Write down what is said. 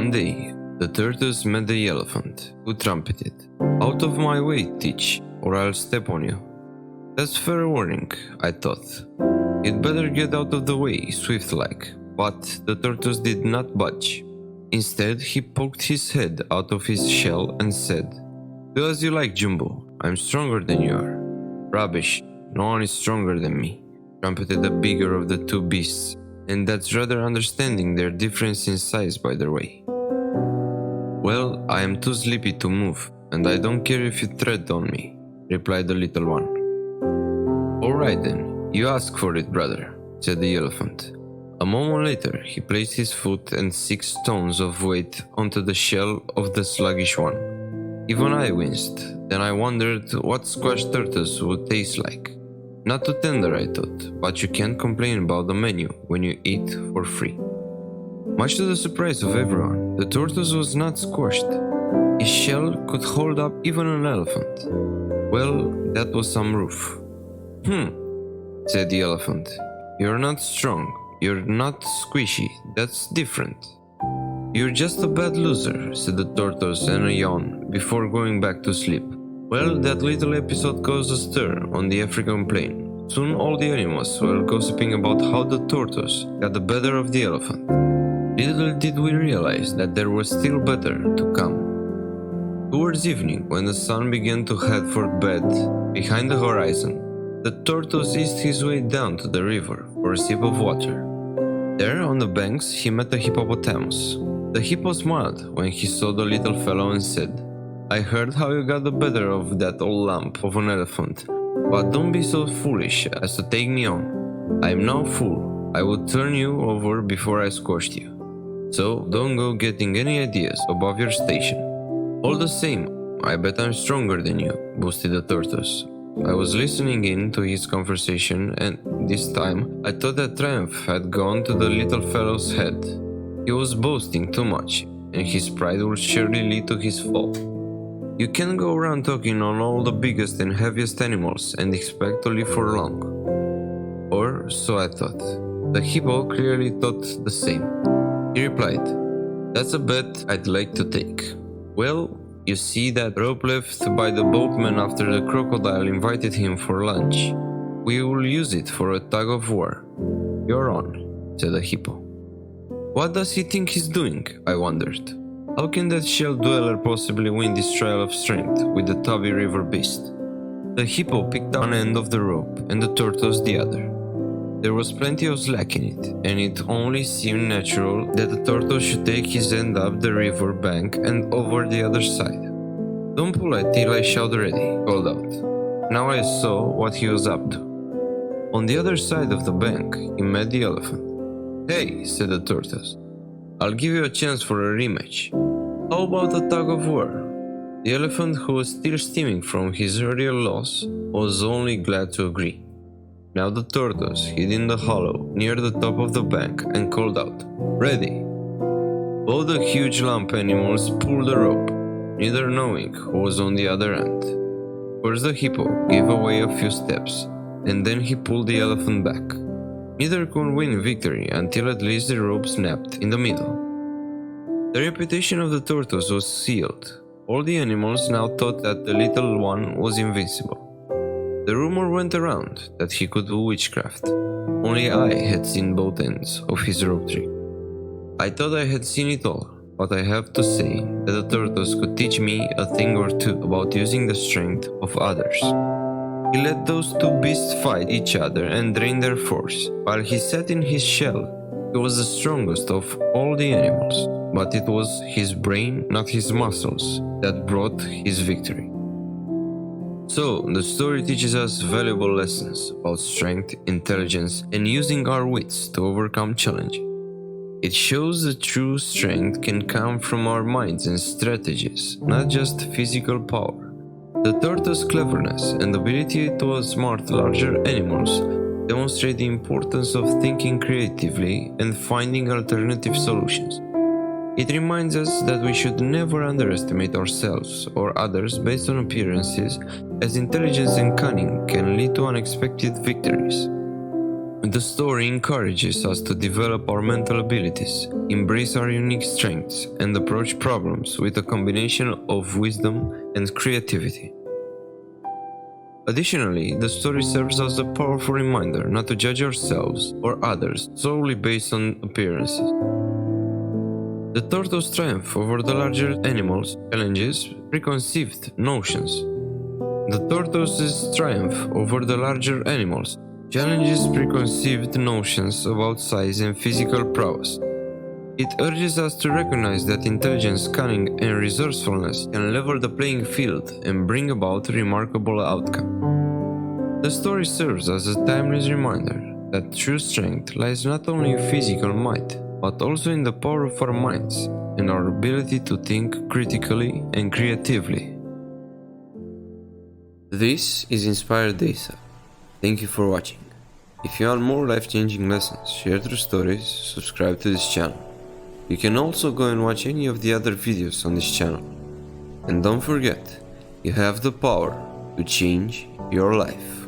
One day, the tortoise met the elephant, who trumpeted, "Out of my way, Teach, or I'll step on you." That's fair warning, I thought. He'd better get out of the way, swift-like. But the tortoise did not budge. Instead, he poked his head out of his shell and said, "Do as you like, Jumbo. I'm stronger than you are." "Rubbish. No one is stronger than me," trumpeted the bigger of the two beasts, and that's rather understanding their difference in size, by the way. "Well, I am too sleepy to move, and I don't care if you tread on me," replied the little one. "All right then, you ask for it, brother," said the elephant. A moment later, he placed his foot and 6 tons of weight onto the shell of the sluggish one. Even I winced. Then I wondered what squashed tortoise would taste like. Not too tender, I thought, but you can't complain about the menu when you eat for free. Much to the surprise of everyone, the tortoise was not squashed. His shell could hold up even an elephant. Well, that was some roof. Said the elephant. "You're not strong. You're not squishy. That's different." "You're just a bad loser," said the tortoise in a yawn before going back to sleep. Well, that little episode caused a stir on the African plain. Soon all the animals were gossiping about how the tortoise got the better of the elephant. Little did we realize that there was still better to come. Towards evening, when the sun began to head for bed behind the horizon, the tortoise eased his way down to the river for a sip of water. There, on the banks, he met a hippopotamus. The hippo smiled when he saw the little fellow and said, "I heard how you got the better of that old lump of an elephant, but don't be so foolish as to take me on. I am no fool. I would turn you over before I squashed you. So don't go getting any ideas above your station." "All the same, I bet I'm stronger than you," boasted the tortoise. I was listening in to his conversation, and this time I thought that triumph had gone to the little fellow's head. He was boasting too much, and his pride would surely lead to his fall. You can't go around talking on all the biggest and heaviest animals and expect to live for long. Or so I thought. The hippo clearly thought the same. He replied, "That's a bet I'd like to take." "Well, you see that rope left by the boatman after the crocodile invited him for lunch? We will use it for a tug-of-war. You're on," said the hippo. What does he think he's doing? I wondered. How can that shell dweller possibly win this trial of strength with the tubby river beast? The hippo picked up one end of the rope and the tortoise the other. There was plenty of slack in it, and it only seemed natural that the tortoise should take his end up the river bank and over the other side. "Don't pull it till I shout ready," called out. Now I saw what he was up to. On the other side of the bank, he met the elephant. "Hey," said the tortoise, "I'll give you a chance for a rematch. How about a tug-of-war?" The elephant, who was still steaming from his earlier loss, was only glad to agree. Now the tortoise hid in the hollow near the top of the bank and called out, "Ready!" Both the huge lump animals pulled the rope, neither knowing who was on the other end. First the hippo gave away a few steps, and then he pulled the elephant back. Neither could win victory until at least the rope snapped in the middle. The reputation of the tortoise was sealed. All the animals now thought that the little one was invincible. The rumor went around that he could do witchcraft. Only I had seen both ends of his rope trick. I thought I had seen it all, but I have to say that the tortoise could teach me a thing or two about using the strength of others. He let those two beasts fight each other and drain their force. While he sat in his shell, he was the strongest of all the animals, but it was his brain, not his muscles, that brought his victory. So, the story teaches us valuable lessons about strength, intelligence, and using our wits to overcome challenges. It shows that true strength can come from our minds and strategies, not just physical power. The tortoise's cleverness and ability to outsmart larger animals demonstrate the importance of thinking creatively and finding alternative solutions. It reminds us that we should never underestimate ourselves or others based on appearances, as intelligence and cunning can lead to unexpected victories. The story encourages us to develop our mental abilities, embrace our unique strengths, and approach problems with a combination of wisdom and creativity. Additionally, the story serves as a powerful reminder not to judge ourselves or others solely based on appearances. The tortoise triumph over the larger animals challenges preconceived notions. The tortoise's triumph over the larger animals challenges preconceived notions about size and physical prowess. It urges us to recognize that intelligence, cunning, and resourcefulness can level the playing field and bring about a remarkable outcome. The story serves as a timeless reminder that true strength lies not only in physical might, but also in the power of our minds and our ability to think critically and creatively. This is Inspired Data. Thank you for watching. If you want more life-changing lessons, share true stories, subscribe to this channel. You can also go and watch any of the other videos on this channel. And don't forget, you have the power to change your life.